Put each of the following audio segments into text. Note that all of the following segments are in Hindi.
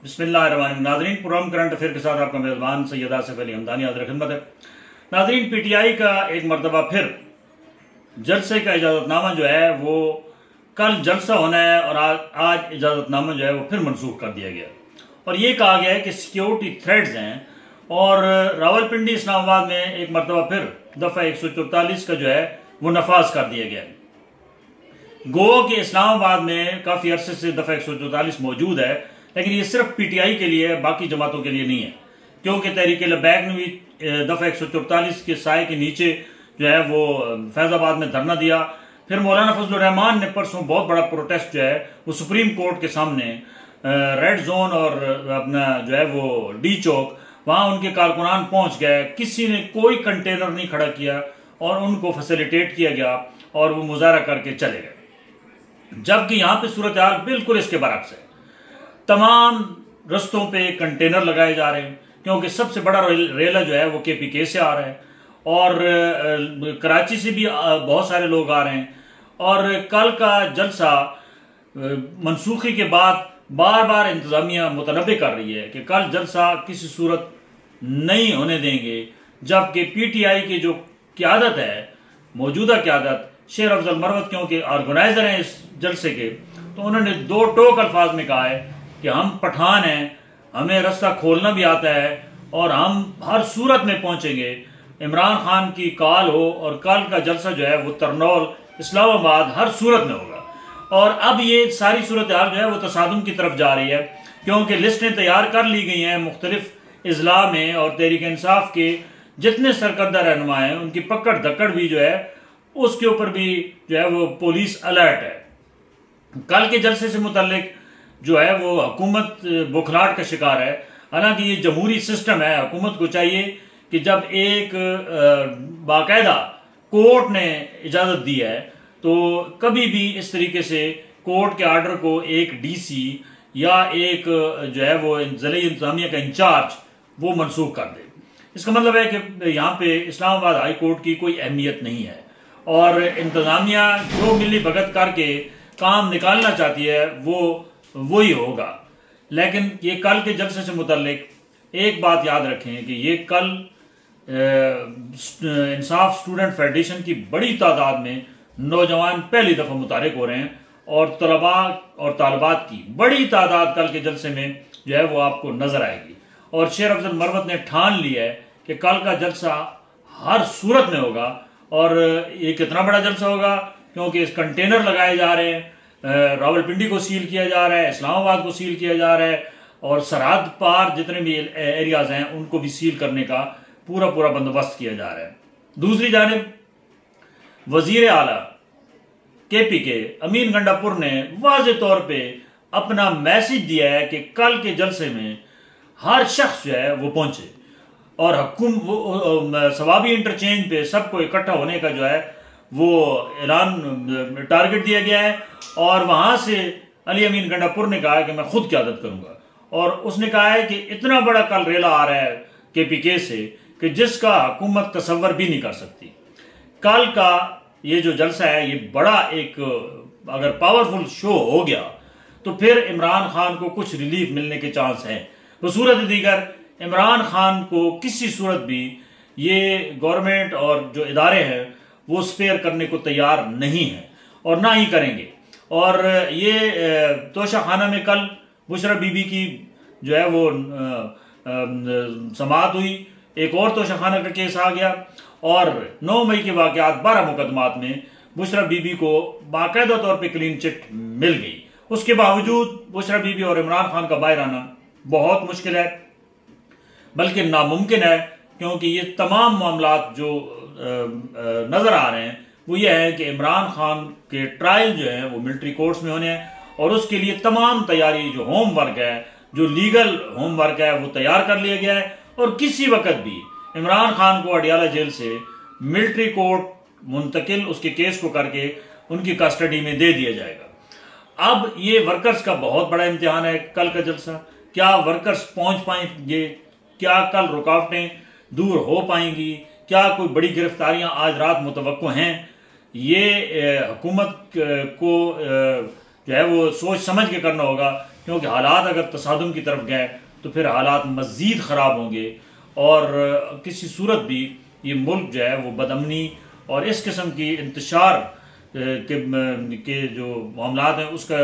बिस्मिल्लाहिर्रहमानिर्रहीम। नाज़रीन, प्रोग्राम करंट अफेयर के साथ आपका मेज़बान सैयद आसिफ अली हमदानी हाज़िर खिदमत है। नाज़रीन, पीटीआई का एक मरतबा फिर जलसे का इजाज़तनामा जो है वो कल जलसा होना है और आज इजाज़तनामा जो है वो फिर मनसूख कर दिया गया और ये कहा गया है कि सिक्योरिटी थ्रेट्स हैं और रावलपिंडी इस्लामाबाद में एक मरतबा फिर दफ़ा 144 का जो है वो नफाज कर दिया गया। गोवा के इस्लामाबाद में काफ़ी अरसे से दफ़ा 144 मौजूद है, लेकिन ये सिर्फ पीटीआई के लिए है, बाकी जमातों के लिए नहीं है, क्योंकि तहरीक लबैक ने भी दफ़ा 144 के साए के नीचे जो है वो फैज़ाबाद में धरना दिया। फिर मौलाना फजलुर रहमान ने परसों बहुत बड़ा प्रोटेस्ट जो है वो सुप्रीम कोर्ट के सामने रेड जोन और अपना जो है वो डी चौक, वहाँ उनके कारकुनान पहुँच गए, किसी ने कोई कंटेनर नहीं खड़ा किया और उनको फैसिलिटेट किया गया और वो मुजाहरा करके चले गए। जबकि यहाँ पे सूरत हाल बिल्कुल इसके बरक्स है। तमाम रस्तों पे कंटेनर लगाए जा रहे हैं क्योंकि सबसे बड़ा रेला जो है वो केपीके से आ रहा है और कराची से भी बहुत सारे लोग आ रहे हैं। और कल का जलसा मनसूखी के बाद बार बार इंतजामिया मुतनबे कर रही है कि कल जलसा किसी सूरत नहीं होने देंगे, जबकि पीटीआई की जो क़यादत है, मौजूदा क़यादत शेर अफजल मरवत क्योंकि ऑर्गेनाइजर हैं इस जलसे के, तो उन्होंने दो टोक अल्फाज में कहा है कि हम पठान हैं, हमें रास्ता खोलना भी आता है और हम हर सूरत में पहुंचेंगे। इमरान खान की कॉल हो और कल का जलसा जो है वो तरनौल इस्लामाबाद हर सूरत में होगा। और अब ये सारी सूरत हाल जो है वो तसादुम की तरफ जा रही है क्योंकि लिस्टें तैयार कर ली गई हैं मुख्तलिफ इजला में और तहरीक इंसाफ के जितने सरकर्दा रहनुमा हैं उनकी पकड़ धक्कड़ भी जो है उसके ऊपर भी जो है वो पुलिस अलर्ट है। कल के जलसे से मुतल्लिक जो है वो हुकूमत बुखलाहट का शिकार है। हालांकि ये जमहूरी सिस्टम है, हुकूमत को चाहिए कि जब एक बाकायदा कोर्ट ने इजाज़त दी है तो कभी भी इस तरीके से कोर्ट के आर्डर को एक डीसी या एक जो है वो ज़िले इंतज़ामिया का इंचार्ज वो मनसूख कर दे। इसका मतलब है कि यहाँ पे इस्लामाबाद हाई कोर्ट की कोई अहमियत नहीं है और इंतज़ामिया जो मिली भगत करके काम निकालना चाहती है वो वही होगा। लेकिन ये कल के जलसे से मुतल्लिक एक बात याद रखें कि ये कल इंसाफ स्टूडेंट फेडरेशन की बड़ी तादाद में नौजवान पहली दफ़ा मुतारिक हो रहे हैं और तलबा और तालबात की बड़ी तादाद कल के जलसे में जो है वो आपको नजर आएगी। और शेर अफजल मरवत ने ठान लिया है कि कल का जलसा हर सूरत में होगा और ये कितना बड़ा जलसा होगा क्योंकि इस कंटेनर लगाए जा रहे हैं, रावलपिंडी को सील किया जा रहा है, इस्लामाबाद को सील किया जा रहा है और सरहद पार जितने भी एरियाज हैं उनको भी सील करने का पूरा बंदोबस्त किया जा रहा है। दूसरी जानिब वजीर आला केपीके अमीन गंडापुर ने वाज़ेह तौर पे अपना मैसेज दिया है कि कल के जलसे में हर शख्स जो है वो पहुंचे और सवाबी इंटरचेंज पे सबको इकट्ठा होने का जो है वो ऐलान टारगेट दिया गया है। और वहां से अली अमीन गंडापुर ने कहा है कि मैं खुद क़यादत करूंगा और उसने कहा है कि इतना बड़ा कल रेला आ रहा है केपीके से कि जिसका हुकूमत तसव्वुर भी नहीं कर सकती। कल का ये जो जलसा है ये बड़ा एक अगर पावरफुल शो हो गया तो फिर इमरान खान को कुछ रिलीफ मिलने के चांस हैं। बसूरत दीगर इमरान खान को किसी सूरत भी ये गवर्नमेंट और जो इदारे हैं वो स्पेयर करने को तैयार नहीं है और ना ही करेंगे। और ये तोशा खाना में कल बुशरा बीबी की जो है वो समाअत हुई, एक और तोशा खाना का केस आ गया और 9 मई के वाक़यात 12 मुकदमात में बुशरा बीबी को बाकायदा तौर पे क्लीन चिट मिल गई। उसके बावजूद बुशरा बीबी और इमरान खान का बाहर आना बहुत मुश्किल है, बल्कि नामुमकिन है, क्योंकि ये तमाम मामलात जो नज़र आ रहे हैं वो ये है कि इमरान खान के ट्रायल जो है वो मिलिट्री कोर्ट्स में होने हैं और उसके लिए तमाम तैयारी जो होमवर्क है, जो लीगल होमवर्क है वो तैयार कर लिया गया है और किसी वक्त भी इमरान खान को अडियाला जेल से मिलिट्री कोर्ट मुंतकिल उसके केस को करके उनकी कस्टडी में दे दिया जाएगा। अब ये वर्कर्स का बहुत बड़ा इम्तिहान है कल का जलसा। क्या वर्कर्स पहुंच पाएंगे? क्या कल रुकावटें दूर हो पाएंगी? क्या कोई बड़ी गिरफ्तारियां आज रात मुतवक्को हैं? ये हुकूमत को जो है वो सोच समझ के करना होगा क्योंकि हालात अगर तसादुम की तरफ गए तो फिर हालात मज़ीद ख़राब होंगे और किसी सूरत भी ये मुल्क जो है वो बदअमनी और इस किस्म की इंतशार के जो मामलात हैं उसका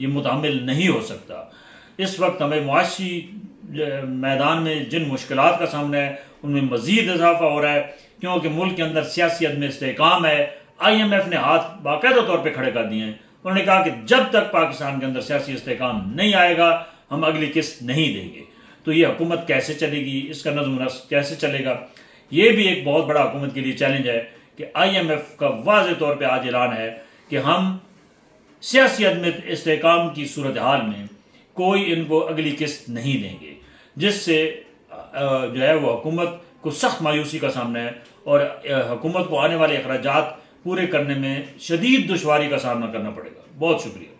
ये मुतहम्मिल नहीं हो सकता। इस वक्त हमें मुआशी मैदान में जिन मुश्किलात का सामना है उनमें मज़ीद इजाफा हो रहा है, क्योंकि मुल्क के अंदर सियासी अदम इस्तेहकाम है। IMF ने हाथ बाकायदा तौर पर खड़े कर दिए हैं। उन्होंने कहा कि जब तक पाकिस्तान के अंदर सियासी इस्तेहकाम नहीं आएगा हम अगली किस्त नहीं देंगे। तो ये हुकूमत कैसे चलेगी, इसका नज़्म नस्क कैसे चलेगा, ये भी एक बहुत बड़ा हुकूमत के लिए चैलेंज है कि IMF का वाज़ेह तौर पे आज ऐलान है कि हम सियासी अदम इस्तेहकाम की सूरत हाल में कोई इनको अगली किस्त नहीं देंगे, जिससे जो है वो हुकूमत को सख्त मायूसी का सामना है और हुकूमत को आने वाले अखराजात पूरे करने में शदीद दुश्वारी का सामना करना पड़ेगा। बहुत शुक्रिया।